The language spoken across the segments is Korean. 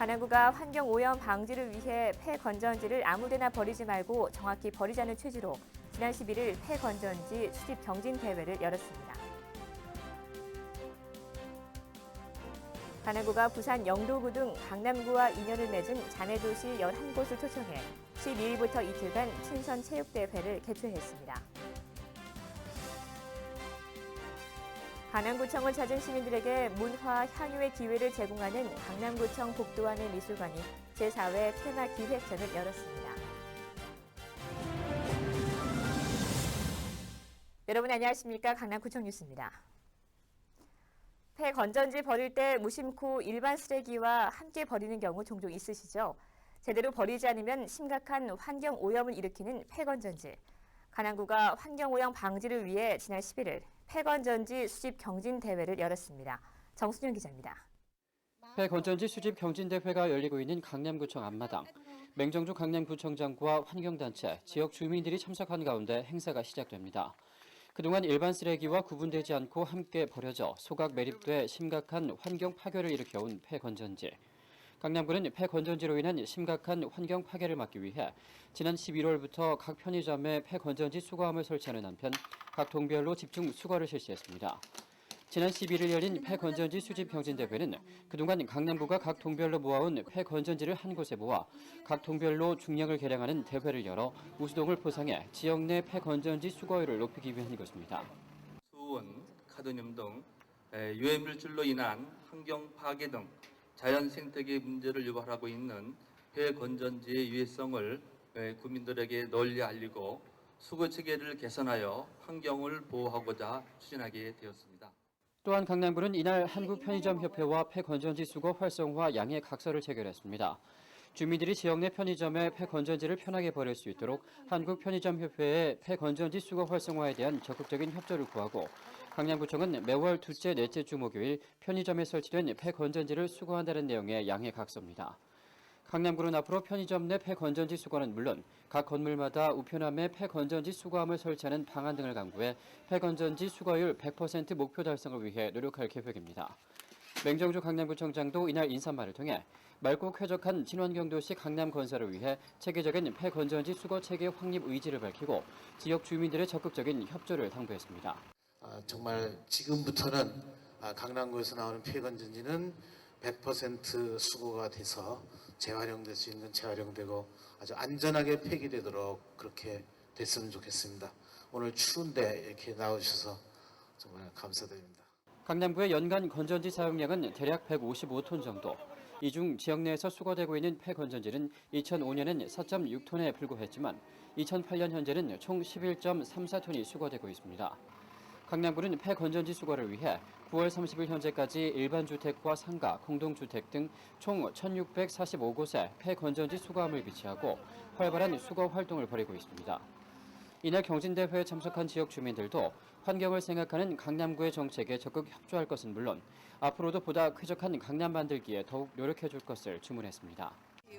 관악구가 환경오염 방지를 위해 폐건전지를 아무데나 버리지 말고 정확히 버리자는 취지로 지난 11일 폐건전지 수집 경진 대회를 열었습니다. 관악구가 부산 영도구 등 강남구와 인연을 맺은 자매도시 11곳을 초청해 12일부터 이틀간 친선체육대회를 개최했습니다. 강남구청을 찾은 시민들에게 문화, 향유의 기회를 제공하는 강남구청 복도안의 미술관이 제4회 테마 기획전을 열었습니다. 여러분 안녕하십니까? 강남구청 뉴스입니다. 폐건전지 버릴 때 무심코 일반 쓰레기와 함께 버리는 경우 종종 있으시죠? 제대로 버리지 않으면 심각한 환경오염을 일으키는 폐건전지. 관악구가 환경오염 방지를 위해 지난 11일 폐건전지 수집 경진대회를 열었습니다. 정순영 기자입니다. 폐건전지 수집 경진대회가 열리고 있는 강남구청 앞마당. 맹정주 강남구청장과 환경단체, 지역 주민들이 참석한 가운데 행사가 시작됩니다. 그동안 일반 쓰레기와 구분되지 않고 함께 버려져 소각 매립돼 심각한 환경 파괴를 일으켜온 폐건전지. 강남구는 폐건전지로 인한 심각한 환경 파괴를 막기 위해 지난 11월부터 각 편의점에 폐건전지 수거함을 설치하는 한편 각 동별로 집중 수거를 실시했습니다. 지난 11일 열린 폐건전지 수집 경진대회는 그동안 강남구가 각 동별로 모아온 폐건전지를 한 곳에 모아 각 동별로 중량을 계량하는 대회를 열어 우수동을 포상해 지역 내 폐건전지 수거율을 높이기 위한 것입니다. 수온, 카드뮴 등 유해물질로 인한 환경 파괴 등 자연 생태계 문제를 유발하고 있는 폐건전지의 유해성을 국민들에게 널리 알리고 수거 체계를 개선하여 환경을 보호하고자 추진하게 되었습니다. 또한 강남구는 이날 한국편의점협회와 폐건전지 수거 활성화 양해 각서를 체결했습니다. 주민들이 지역 내 편의점에 폐건전지를 편하게 버릴 수 있도록 한국편의점협회에 폐건전지 수거 활성화에 대한 적극적인 협조를 구하고 강남구청은 매월 둘째, 넷째 주 목요일 편의점에 설치된 폐건전지를 수거한다는 내용의 양해 각서입니다. 강남구는 앞으로 편의점 내 폐건전지 수거는 물론 각 건물마다 우편함에 폐건전지 수거함을 설치하는 방안 등을 강구해 폐건전지 수거율 100% 목표 달성을 위해 노력할 계획입니다. 맹정주 강남구청장도 이날 인사말을 통해 맑고 쾌적한 친환경 도시 강남 건설을 위해 체계적인 폐건전지 수거 체계 확립 의지를 밝히고 지역 주민들의 적극적인 협조를 당부했습니다. 정말 지금부터는 강남구에서 나오는 폐건전지는 100% 수거가 돼서 재활용될 수 있는 재활용되고 아주 안전하게 폐기되도록 그렇게 됐으면 좋겠습니다. 오늘 추운데 이렇게 나오셔서 정말 감사드립니다. 강남구의 연간 건전지 사용량은 대략 155톤 정도. 이 중 지역 내에서 수거되고 있는 폐건전지는 2005년엔 4.6톤에 불과했지만 2008년 현재는 총 11.34톤이 수거되고 있습니다. 강남구는 폐건전지 수거를 위해 9월 30일 현재까지 일반 주택과 상가, 공동주택 등 총 1,645곳에 폐건전지 수거함을 비치하고 활발한 수거 활동을 벌이고 있습니다. 이날 경진대회에 참석한 지역 주민들도 환경을 생각하는 강남구의 정책에 적극 협조할 것은 물론 앞으로도 보다 쾌적한 강남 만들기에 더욱 노력해 줄 것을 주문했습니다.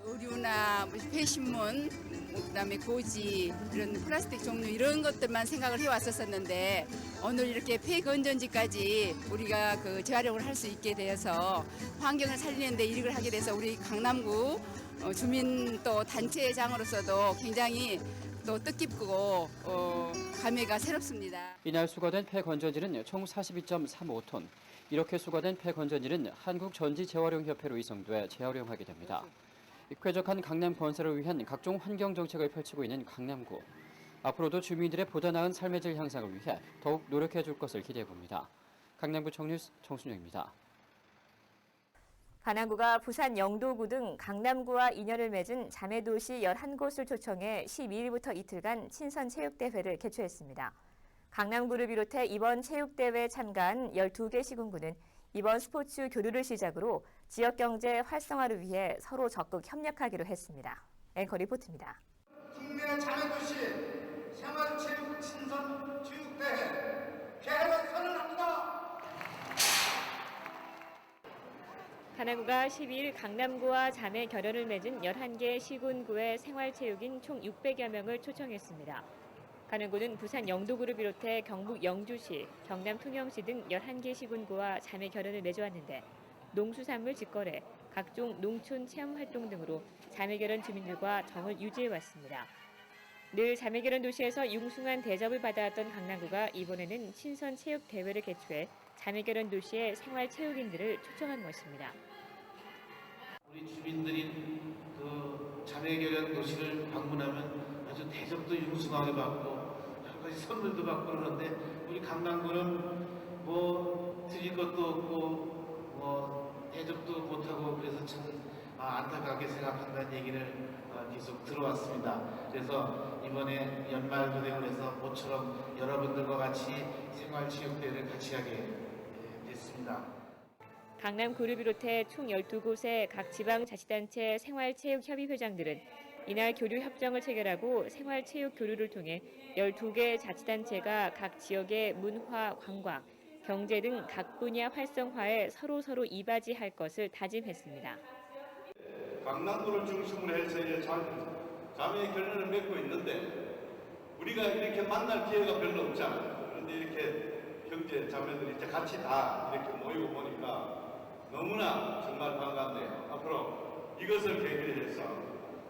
의류나 폐신문, 그다음에 고지, 이런 플라스틱 종류 이런 것들만 생각을 해왔었는데 오늘 이렇게 폐건전지까지 우리가 재활용을 할 수 있게 되어서 환경을 살리는 데 이력을 하게 돼서 우리 강남구 주민 또 단체장으로서도 굉장히 또 뜻깊고 감회가 새롭습니다. 이날 수거된 폐건전지는 총 42.35톤. 이렇게 수거된 폐건전지는 한국전지재활용협회로 이송돼 재활용하게 됩니다. 쾌적한 강남 건설을 위한 각종 환경 정책을 펼치고 있는 강남구. 앞으로도 주민들의 보다 나은 삶의 질 향상을 위해 더욱 노력해 줄 것을 기대해 봅니다. 강남구청 뉴스 정순영입니다. 관악구가 부산 영도구 등 강남구와 인연을 맺은 자매도시 11곳을 초청해 12일부터 이틀간 친선체육대회를 개최했습니다. 강남구를 비롯해 이번 체육대회에 참가한 12개 시군구는 이번 스포츠 교류를 시작으로 지역경제 활성화를 위해 서로 적극 협력하기로 했습니다. 앵커 리포트입니다. 국내 자매도시 생활체육 친선 체육대회 개최 선언합니다. 관악구가 12일 강남구와 자매 결연을 맺은 11개 시군구의 생활체육인 총 600여 명을 초청했습니다. 관악구는 부산 영도구를 비롯해 경북 영주시, 경남 통영시 등 11개 시군구와 자매 결연을 맺어왔는데 농수산물 직거래, 각종 농촌 체험 활동 등으로 자매결연 주민들과 정을 유지해왔습니다. 늘 자매결연 도시에서 융숭한 대접을 받아왔던 강남구가 이번에는 친선 체육 대회를 개최해 자매결연 도시의 생활 체육인들을 초청한 것입니다. 우리 주민들이 그 자매결연 도시를 방문하면 아주 대접도 융숭하게 받고 여러 가지 선물도 받고 그러는데 우리 강남구는 뭐 드릴 것도 없고 뭐 대접도 못하고 그래서 참 안타깝게 생각한다는 얘기를 계속 들어왔습니다. 그래서 이번에 연말도 되고 해서 모처럼 여러분들과 같이 생활체육대회를 같이 하게 됐습니다. 강남구를 비롯해 총 12곳의 각 지방자치단체 생활체육협의회장들은 이날 교류 협정을 체결하고 생활체육 교류를 통해 12개 자치단체가 각 지역의 문화, 관광, 경제 등 각 분야 활성화에 서로 이바지할 것을 다짐했습니다. 강남구를 중심으로 해서 이제 자매 결연을 맺고 있는데 우리가 이렇게 만날 기회가 별로 없잖아요. 그런데 이렇게 형제 자매들이 이제 같이 다 이렇게 모이고 보니까 너무나 정말 반갑네요. 앞으로 이것을 계기로 해서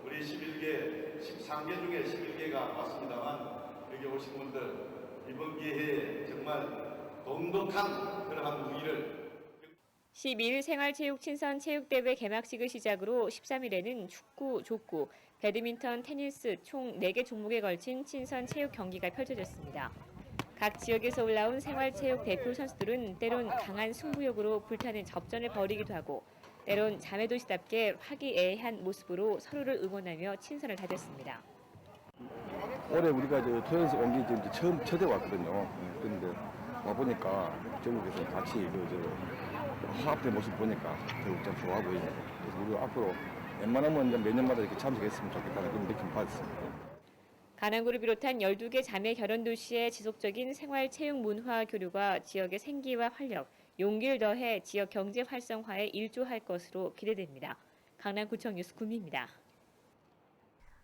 우리 11개, 13개 중에 11개가 왔습니다만 여기 오신 분들 이번 기회에 정말 돈독한 그러한 우위를 12일 생활체육 친선 체육대회 개막식을 시작으로 13일에는 축구, 족구, 배드민턴, 테니스 총 4개 종목에 걸친 친선 체육 경기가 펼쳐졌습니다. 각 지역에서 올라온 생활체육 대표 선수들은 때론 강한 승부욕으로 불타는 접전을 벌이기도 하고 때론 자매도시답게 화기애애한 모습으로 서로를 응원하며 친선을 다졌습니다. 올해 우리가 토연에서 온 게 이제 처음 첫해 왔거든요. 그런데 와 보니까 전국에서 같이 화합된 모습 보니까 더욱 좀 좋아 보이네요. 그래서 우리가 앞으로 웬만하면 이제 매년마다 이렇게 참석했으면 좋겠다는 그런 느낌 받았습니다. 강남구를 비롯한 12개 자매 결연 도시의 지속적인 생활 체육 문화 교류가 지역의 생기와 활력, 용기를 더해 지역 경제 활성화에 일조할 것으로 기대됩니다. 강남구청 뉴스 구미입니다.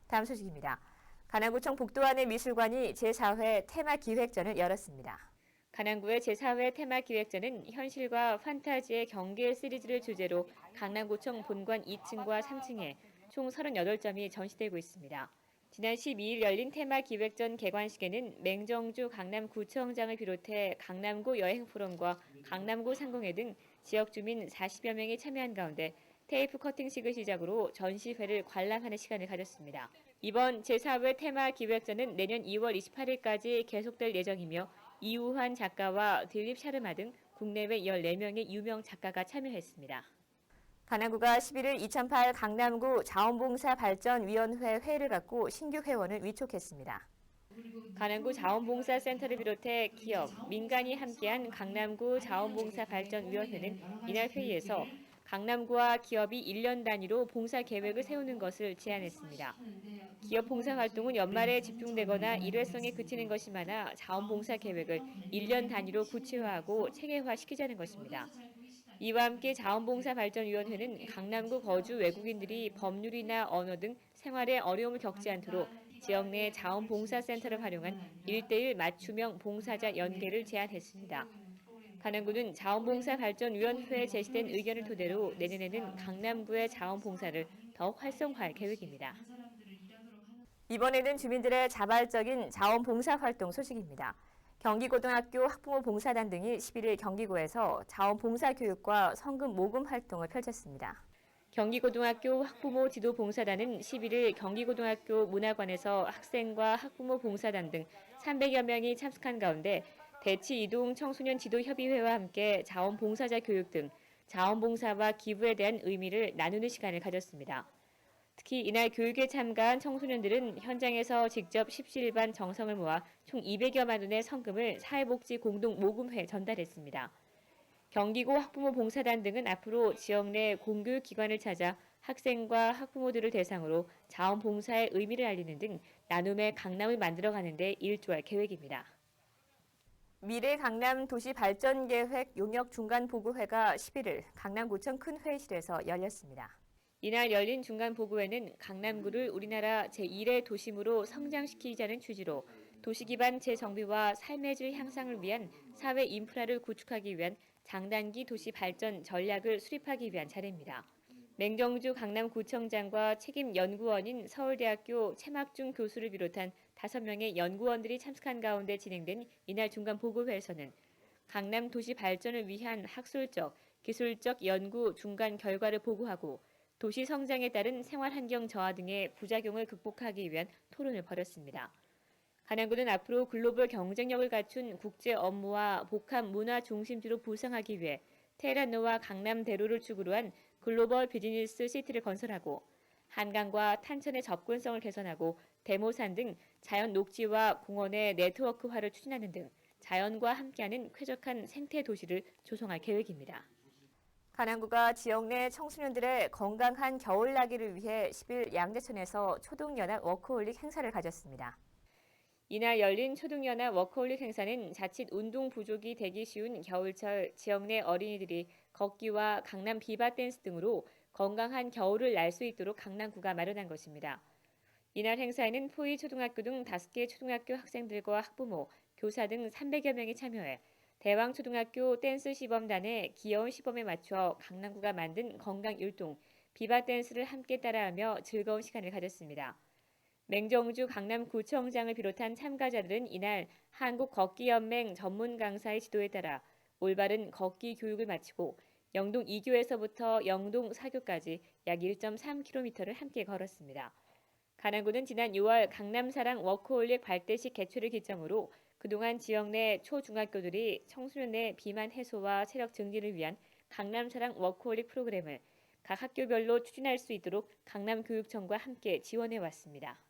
다음 소식입니다. 강남구청 복도안의 미술관이 제4회 테마 기획전을 열었습니다. 강남구의 제4회 테마 기획전은 현실과 판타지의 경계 시리즈를 주제로 강남구청 본관 2층과 3층에 총 38점이 전시되고 있습니다. 지난 12일 열린 테마 기획전 개관식에는 맹정주 강남구청장을 비롯해 강남구 여행포럼과 강남구 상공회 등 지역 주민 40여 명이 참여한 가운데 테이프 커팅식을 시작으로 전시회를 관람하는 시간을 가졌습니다. 이번 제4회 테마 기획전은 내년 2월 28일까지 계속될 예정이며 이우환 작가와 딜립 샤르마 등 국내외 14명의 유명 작가가 참여했습니다. 강남구가 11일 2008 강남구 자원봉사발전위원회 회의를 갖고 신규 회원을 위촉했습니다. 강남구 자원봉사센터를 비롯해 기업, 민간이 함께한 강남구 자원봉사발전위원회는 이날 회의에서 강남구와 기업이 1년 단위로 봉사 계획을 세우는 것을 제안했습니다. 기업 봉사 활동은 연말에 집중되거나 일회성에 그치는 것이 많아 자원봉사 계획을 1년 단위로 구체화하고 체계화시키자는 것입니다. 이와 함께 자원봉사발전위원회는 강남구 거주 외국인들이 법률이나 언어 등 생활에 어려움을 겪지 않도록 지역 내 자원봉사센터를 활용한 1:1 맞춤형 봉사자 연계를 제안했습니다. 강남구는 자원봉사발전위원회에 제시된 의견을 토대로 내년에는 강남구의 자원봉사를 더욱 활성화할 계획입니다. 이번에는 주민들의 자발적인 자원봉사 활동 소식입니다. 경기고등학교 학부모 봉사단 등이 11일 경기구에서 자원봉사 교육과 성금 모금 활동을 펼쳤습니다. 경기고등학교 학부모 지도봉사단은 11일 경기고등학교 문화관에서 학생과 학부모 봉사단 등 300여 명이 참석한 가운데 대치이동 청소년 지도협의회와 함께 자원봉사자 교육 등 자원봉사와 기부에 대한 의미를 나누는 시간을 가졌습니다. 특히 이날 교육에 참가한 청소년들은 현장에서 직접 십시일반 정성을 모아 총 200여만 원의 성금을 사회복지공동모금회에 전달했습니다. 경기고 학부모 봉사단 등은 앞으로 지역 내 공교육기관을 찾아 학생과 학부모들을 대상으로 자원봉사의 의미를 알리는 등 나눔의 강남을 만들어가는 데 일조할 계획입니다. 미래 강남 도시 발전 계획 용역 중간 보고회가 11일 강남구청 큰 회의실에서 열렸습니다. 이날 열린 중간 보고회는 강남구를 우리나라 제1의 도심으로 성장시키자는 취지로 도시 기반 재정비와 삶의 질 향상을 위한 사회 인프라를 구축하기 위한 장단기 도시 발전 전략을 수립하기 위한 자리입니다. 맹정주 강남구청장과 책임 연구원인 서울대학교 최막중 교수를 비롯한 5명의 연구원들이 참석한 가운데 진행된 이날 중간 보고회에서는 강남 도시 발전을 위한 학술적, 기술적 연구 중간 결과를 보고하고 도시 성장에 따른 생활환경 저하 등의 부작용을 극복하기 위한 토론을 벌였습니다. 강남구는 앞으로 글로벌 경쟁력을 갖춘 국제 업무와 복합 문화 중심지로 부상하기 위해 테헤란로와 강남대로를 축으로 한 글로벌 비즈니스 시티를 건설하고 한강과 탄천의 접근성을 개선하고 대모산 등 자연 녹지와 공원의 네트워크화를 추진하는 등 자연과 함께하는 쾌적한 생태 도시를 조성할 계획입니다. 강남구가 지역 내 청소년들의 건강한 겨울나기를 위해 10일 양재천에서 초등연합 워커홀릭 행사를 가졌습니다. 이날 열린 초등연합 워커홀릭 행사는 자칫 운동 부족이 되기 쉬운 겨울철 지역 내 어린이들이 걷기와 강남 비바 댄스 등으로 건강한 겨울을 날 수 있도록 강남구가 마련한 것입니다. 이날 행사에는 포이 초등학교 등 5개 초등학교 학생들과 학부모, 교사 등 300여 명이 참여해 대왕초등학교 댄스 시범단의 귀여운 시범에 맞춰 강남구가 만든 건강 율동, 비바 댄스를 함께 따라하며 즐거운 시간을 가졌습니다. 맹정주 강남구청장을 비롯한 참가자들은 이날 한국걷기연맹 전문 강사의 지도에 따라 올바른 걷기 교육을 마치고 영동 2교에서부터 영동 4교까지 약 1.3km를 함께 걸었습니다. 강남구는 지난 6월 강남사랑 워커홀릭 발대식 개최를 기점으로 그동안 지역 내 초중학교들이 청소년의 비만 해소와 체력 증진을 위한 강남사랑 워커홀릭 프로그램을 각 학교별로 추진할 수 있도록 강남교육청과 함께 지원해 왔습니다.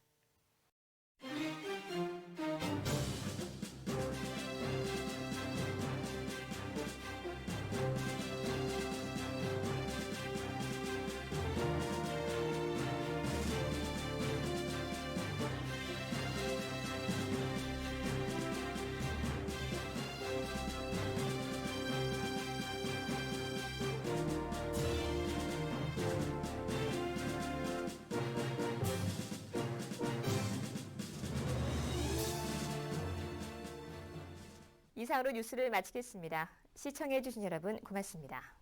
이상으로 뉴스를 마치겠습니다. 시청해주신 여러분 고맙습니다.